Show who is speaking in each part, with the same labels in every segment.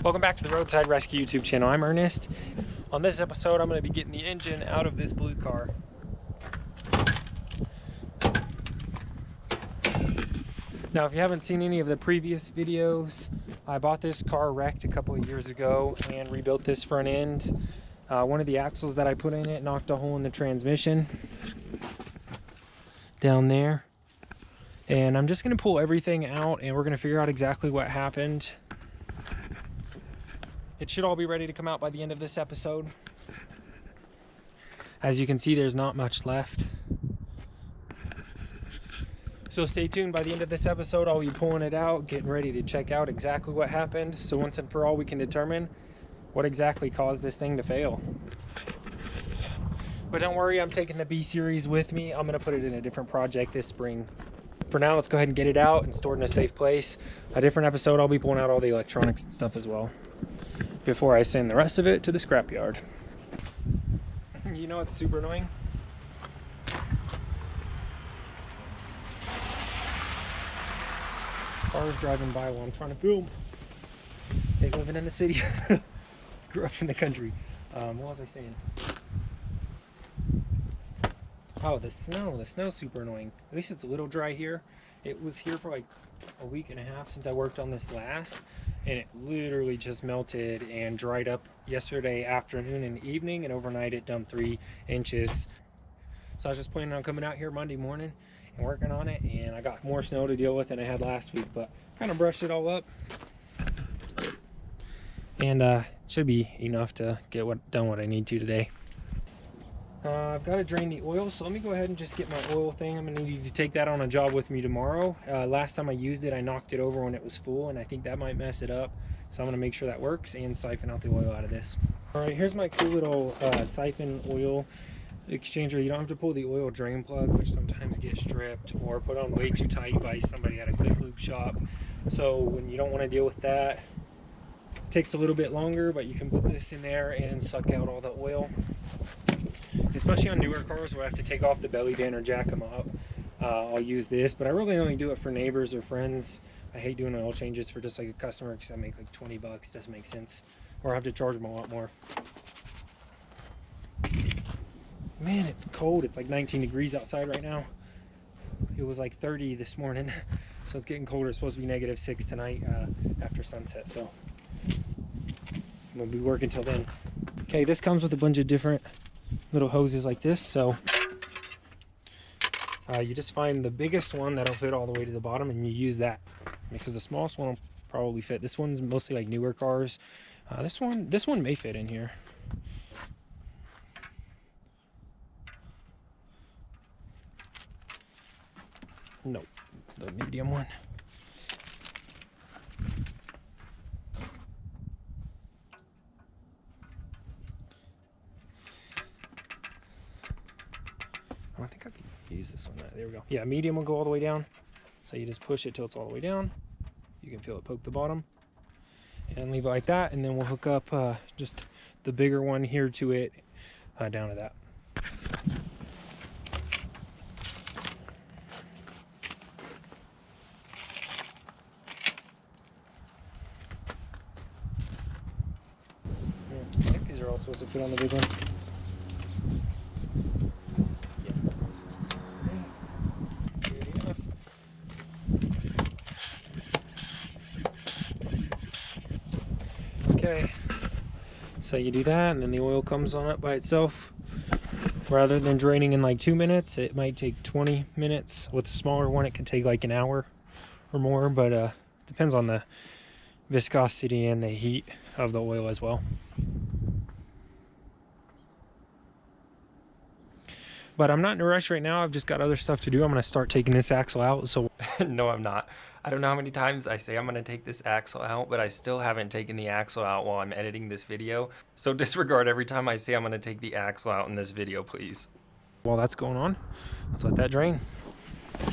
Speaker 1: Welcome back to the Roadside Rescue YouTube channel. I'm Ernest. On this episode, I'm going to be getting the engine out of this blue car. Now, if you haven't seen any of the previous videos, I bought this car wrecked a couple of years ago and rebuilt this front end. One of the axles that I put in it knocked a hole in the transmission down there. And I'm just going to pull everything out and we're going to figure out exactly what happened. It should all be ready to come out by the end of this episode. As you can see, there's not much left. So stay tuned. By the end of this episode, I'll be pulling it out, getting ready to check out exactly what happened. So once and for all, we can determine what exactly caused this thing to fail. But don't worry, I'm taking the B series with me. I'm gonna put it in a different project this spring. For now, let's go ahead and get it out and store it in a safe place. A different episode, I'll be pulling out all the electronics and stuff as well before I send the rest of it to the scrapyard. You know, it's super annoying. Cars driving by while I'm trying to film. They living in the city. Grew up in the country. What was I saying? Oh, the snow's super annoying. At least it's a little dry here. It was here for like a week and a half since I worked on this last, and it literally just melted and dried up yesterday afternoon and evening, and overnight it dumped 3 inches. So I was just planning on coming out here Monday morning and working on it, and I got more snow to deal with than I had last week, but kind of brushed it all up, and should be enough to get done what I need to today. I've got to drain the oil, so let me go ahead and just get my oil thing. I'm going to need to take that on a job with me tomorrow. Last time I used it, I knocked it over when it was full, and I think that might mess it up. So I'm going to make sure that works and siphon out the oil out of this. All right, here's my cool little siphon oil exchanger. You don't have to pull the oil drain plug, which sometimes gets stripped or put on way too tight by somebody at a quick lube shop. So when you don't want to deal with that, it takes a little bit longer, but you can put this in there and suck out all the oil. Especially on newer cars where I have to take off the belly band or jack them up, I'll use this, but I really only do it for neighbors or friends. I hate doing oil changes for just like a customer because I make like 20 bucks. Doesn't make sense, or I have to charge them a lot more. Man, it's cold. It's like 19 degrees outside right now. It was like 30 this morning, so it's getting colder. It's supposed to be -6 tonight after sunset, so I'm gonna be working till then. Okay, this comes with a bunch of different little hoses like this, so you just find the biggest one that'll fit all the way to the bottom and you use that, because the smallest one will probably fit. This one's mostly like newer cars. This one may fit in here. Nope, the medium one. Oh, I think I can use this one. There we go. Yeah, medium will go all the way down. So you just push it till it's all the way down. You can feel it poke the bottom. And leave it like that. And then we'll hook up just the bigger one here to it, down to that. I think these are all supposed to fit on the big one. Okay, so you do that and then the oil comes on up by itself. Rather than draining in like 2 minutes, it might take 20 minutes. With a smaller one, it could take like an hour or more, but depends on the viscosity and the heat of the oil as well. But I'm not in a rush right now. I've just got other stuff to do. I'm going to start taking this axle out. So no, I'm not. I don't know how many times I say I'm going to take this axle out, but I still haven't taken the axle out while I'm editing this video. So disregard every time I say I'm going to take the axle out in this video, please. While that's going on, let's let that drain. I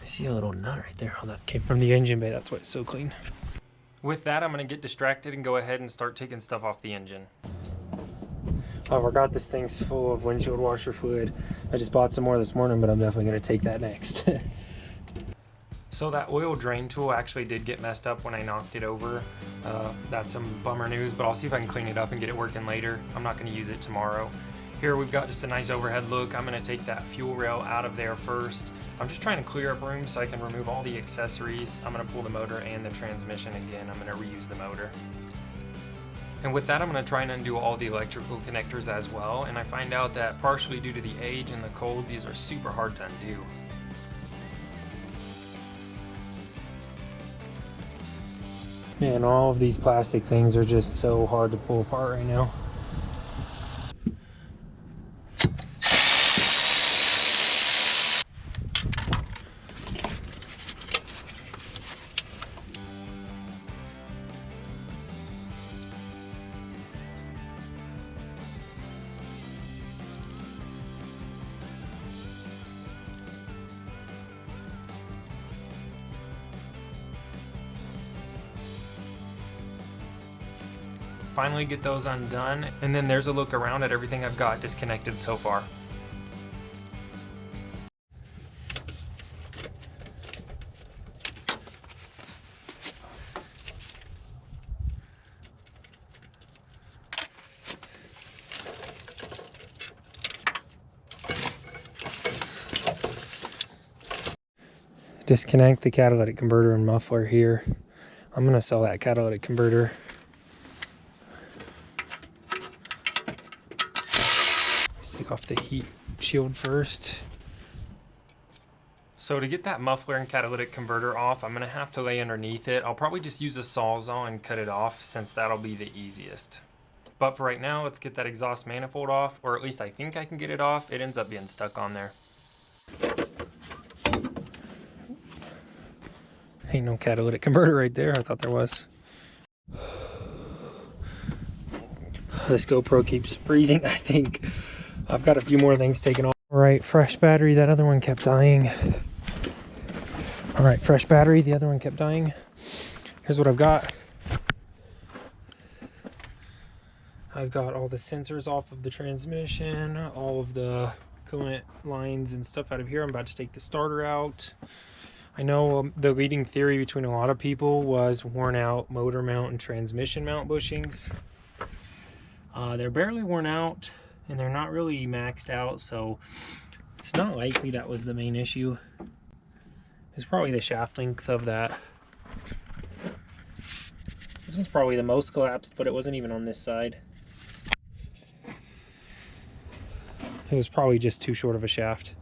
Speaker 1: see a little nut right there. Oh, that came from the engine bay. That's why it's so clean. With that, I'm going to get distracted and go ahead and start taking stuff off the engine. I forgot this thing's full of windshield washer fluid. I just bought some more this morning, but I'm definitely going to take that next. So that oil drain tool actually did get messed up when I knocked it over. That's some bummer news, but I'll see if I can clean it up and get it working later. I'm not going to use it tomorrow. Here we've got just a nice overhead look. I'm going to take that fuel rail out of there first. I'm just trying to clear up room so I can remove all the accessories. I'm going to pull the motor and the transmission again. I'm going to reuse the motor. And with that, I'm going to try and undo all the electrical connectors as well. And I find out that partially due to the age and the cold, these are super hard to undo. Man, all of these plastic things are just so hard to pull apart right now. Finally get those undone, and then there's a look around at everything I've got disconnected so far. Disconnect the catalytic converter and muffler here. I'm gonna sell that catalytic converter. Take off the heat shield first. So to get that muffler and catalytic converter off, I'm gonna have to lay underneath it. I'll probably just use a Sawzall and cut it off since that'll be the easiest. But for right now, let's get that exhaust manifold off, or at least I think I can get it off. It ends up being stuck on there. Ain't no catalytic converter right there. I thought there was. This GoPro keeps freezing, I think. I've got a few more things taken off. All right, fresh battery. That other one kept dying. All right, fresh battery. The other one kept dying. Here's what I've got. I've got all the sensors off of the transmission, all of the coolant lines and stuff out of here. I'm about to take the starter out. I know the leading theory between a lot of people was worn out motor mount and transmission mount bushings. They're barely worn out, and they're not really maxed out, so it's not likely that was the main issue. It's probably the shaft length of that. This one's probably the most collapsed, but it wasn't even on this side. It was probably just too short of a shaft.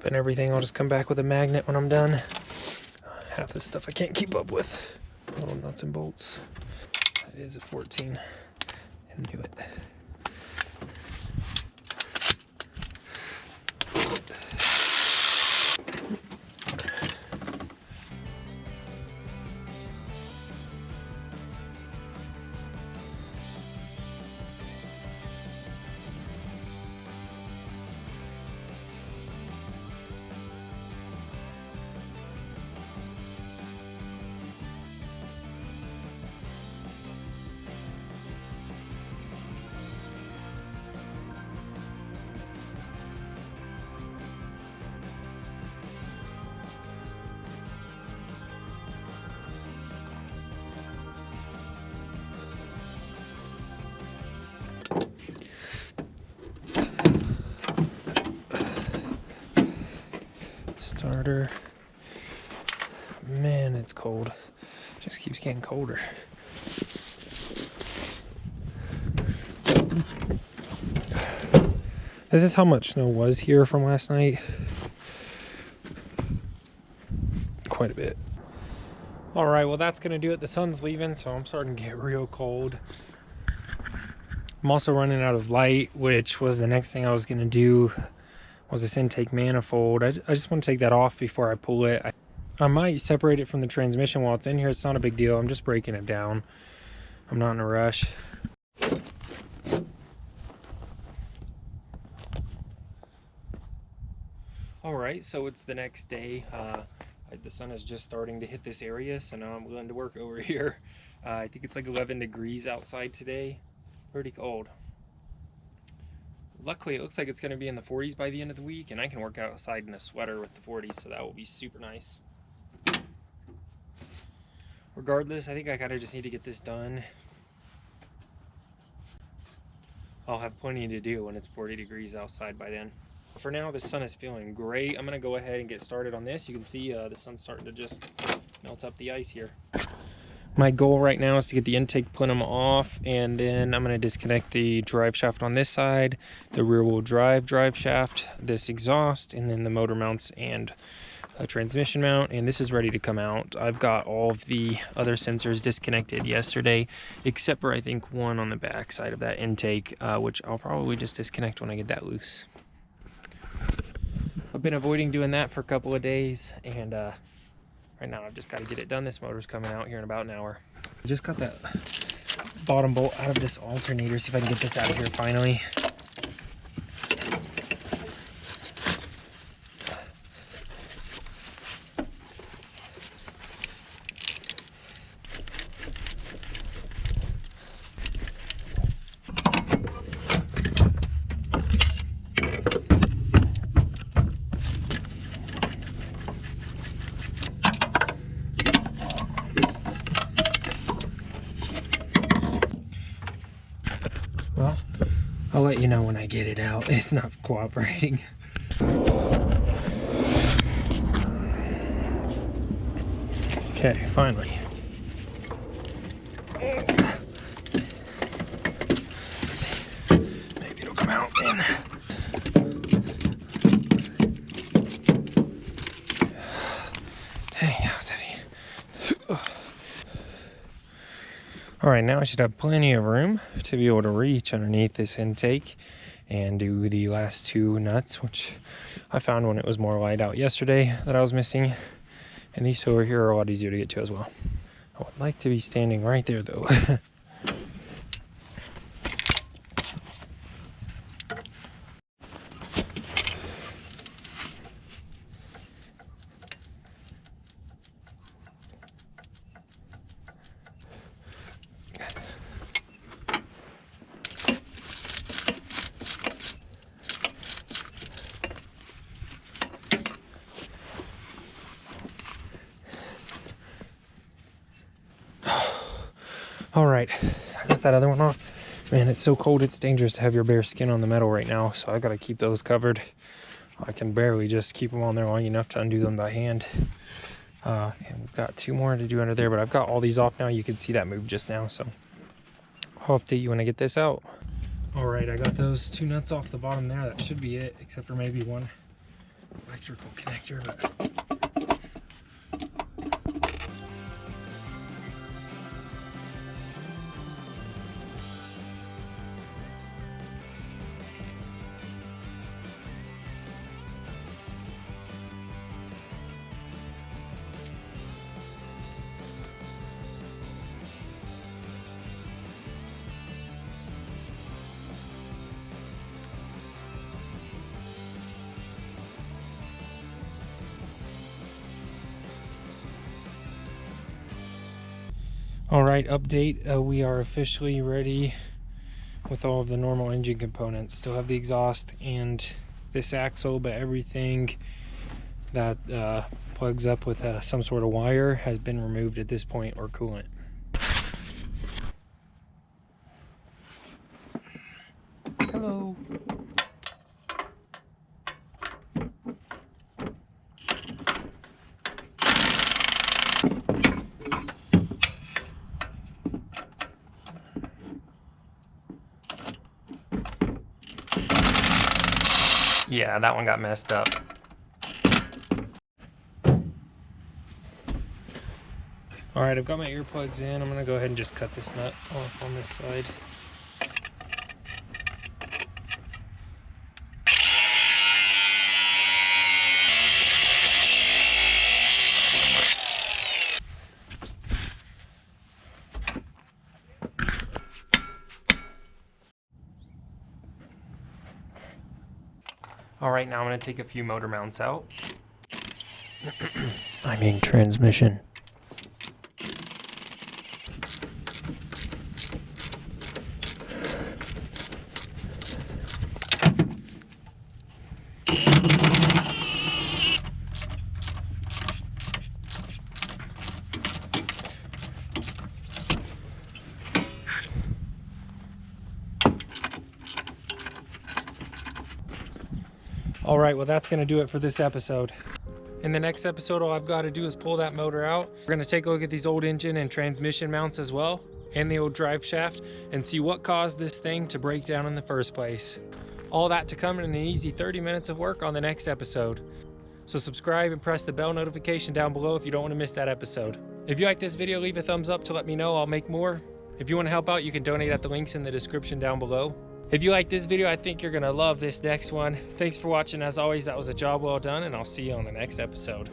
Speaker 1: And everything, I'll just come back with a magnet when I'm done. Half the stuff I can't keep up with. Little nuts and bolts. That is a 14. I knew it. Starter. Man, it's cold. Just keeps getting colder. This is how much snow was here from last night. Quite a bit. All right, well, that's gonna do it. The sun's leaving, so I'm starting to get real cold. I'm also running out of light, which was the next thing I was gonna do, was this intake manifold. I just want to take that off before I pull it. I might separate it from the transmission while it's in here. It's not a big deal. I'm just breaking it down. I'm not in a rush. All right, so it's the next day. The sun is just starting to hit this area, so now I'm going to work over here. I think it's like 11 degrees outside today. Pretty cold. Luckily, it looks like it's going to be in the 40s by the end of the week, and I can work outside in a sweater with the 40s, so that will be super nice. Regardless, I think I kind of just need to get this done. I'll have plenty to do when it's 40 degrees outside by then. For now, the sun is feeling great. I'm going to go ahead and get started on this. You can see the sun's starting to just melt up the ice here. My goal right now is to get the intake plenum off, and then I'm going to disconnect the drive shaft on this side, the rear wheel drive shaft, this exhaust, and then the motor mounts and a transmission mount, and this is ready to come out. I've got all of the other sensors disconnected yesterday, except for I think one on the back side of that intake, which I'll probably just disconnect when I get that loose. I've been avoiding doing that for a couple of days, and right now I've just got to get it done. This motor's coming out here in about an hour. I just got that bottom bolt out of this alternator. See if I can get this out of here finally. Well, I'll let you know when I get it out. It's not cooperating. Okay, finally. Let's see. Maybe it'll come out then. Dang, that was heavy. All right, now I should have plenty of room to be able to reach underneath this intake and do the last two nuts, which I found when it was more light out yesterday that I was missing. And these two over here are a lot easier to get to as well. I would like to be standing right there though. All right, I got that other one off. Man, it's so cold, it's dangerous to have your bare skin on the metal right now, so I gotta keep those covered. I can barely just keep them on there long enough to undo them by hand. And we've got two more to do under there, but I've got all these off now. You can see that move just now, so I'll update you when I get this out. All right, I got those two nuts off the bottom there. That should be it, except for maybe one electrical connector, but all right, update. We are officially ready with all of the normal engine components. Still have the exhaust and this axle, but everything that plugs up with some sort of wire has been removed at this point, or coolant. Hello. Yeah, that one got messed up. All right, I've got my earplugs in. I'm gonna go ahead and just cut this nut off on this side. All right, now I'm gonna take a few motor mounts out. I timing transmission. All right, well, that's gonna do it for this episode. In the next episode, all I've got to do is pull that motor out. We're gonna take a look at these old engine and transmission mounts as well, and the old drive shaft, and see what caused this thing to break down in the first place. All that to come in an easy 30 minutes of work on the next episode. So subscribe and press the bell notification down below if you don't want to miss that episode. If you like this video, leave a thumbs up to let me know. I'll make more. If you want to help out, you can donate at the links in the description down below. If you like this video, I think you're gonna love this next one. Thanks for watching. As always, that was a job well done, and I'll see you on the next episode.